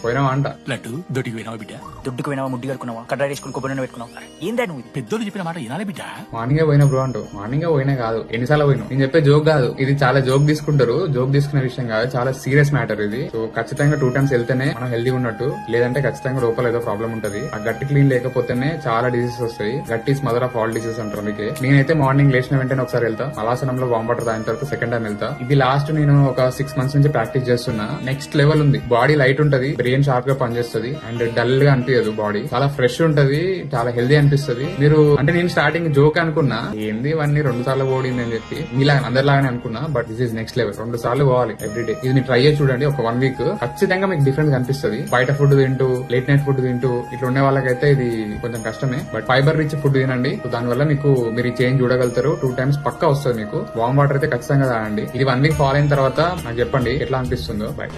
పోయినావా అంట. లడ్డు దొడ్డికి పోయినావా బిడ్డ? దుడ్డుకు పోయినావా, ముడ్డి కడుకున్నావా, కడ్డా వేసుకుని కొబ్బరి నూనె పెట్టుకున్నావా? ఏందా నువ్వు పెద్దోళ్ళు చెప్పిన మాట వినాలి బిడ్డ. మార్నింగే పోయినా బ్రో అంటూ. మార్నింగే పోయినా కాదు, ఎన్నిసార్లు పోయినా. నేను చెప్పే జోక్ కాదు ఇది, చాలా జోక్ తీసుకుంటారు. జోక్ తీసుకునే విషయం కాదు, చాలా సీరియస్ మ్యాటర్ ఇది. సో ఖచ్చితంగా 2 times వెళ్తేనే మనం హెల్దీ ఉన్నట్టు, లేదంటే ఖచ్చితంగా లోపల ఏదో ప్రాబ్లం ఉంటది. ఆ గట్టి క్లీన్ లేకపోతేనే చాలా డిసీజెస్ వస్తాయి. Gut is mother of all diseases అంటారు. మీకు నేనైతే మార్నింగ్ లేచిన వెంటనే ఒకసారి వెళ్తా, మలాసనంలో వామ్ వాటర్ తాగిన తర్వాత సెకండ్ టైం వెళ్తా. ఇది లాస్ట్ నేను ఒక 6 months నుంచి ప్రాక్టీస్ చేస్తున్నా. నెక్స్ట్ లెవెల్ ఉంది. బాడీ లైట్ ఉంటది, బ్రెయిన్ షార్ప్ గా పనిచేస్తుంది, అండ్ డల్ గా అనిపించదు. బాడీ చాలా ఫ్రెష్ ఉంటది, చాలా హెల్దీ అనిపిస్తుంది. మీరు అంటే నేను స్టార్టింగ్ జోక్ అనుకున్నా, ఏంది ఇవన్నీ 2 సార్లు పోడింది అని చెప్పి, మీలా అందరిలాగానే అనుకున్నా. But this is next level. 2 సార్లు పోవాలి ఎవ్రీడే. ఇది మీరు ట్రై చేసి చూడండి ఒక 1 week, ఖచ్చితంగా మీకు డిఫరెన్స్ కనిపిస్తుంది. బయట ఫుడ్ తింటూ, లేట్ నైట్ ఫుడ్ తింటూ ఇట్లా ఉండే వాళ్ళకైతే ఇది కొంచెం కష్టమే. బట్ ఫైబర్ రిచ్ ఫుడ్ తినండి, దానివల్ల మీకు మీరు ఈ చేంజ్ చూడగలుగుతారు. 2 times పక్కా వస్తుంది మీకు. వామ్ వాటర్ అయితే ఖచ్చితంగా తాగండి. ఇది 1 week ఫాలో అయిన తర్వాత నాకు చెప్పండి ఎట్లా అనిపిస్తుందో. బై.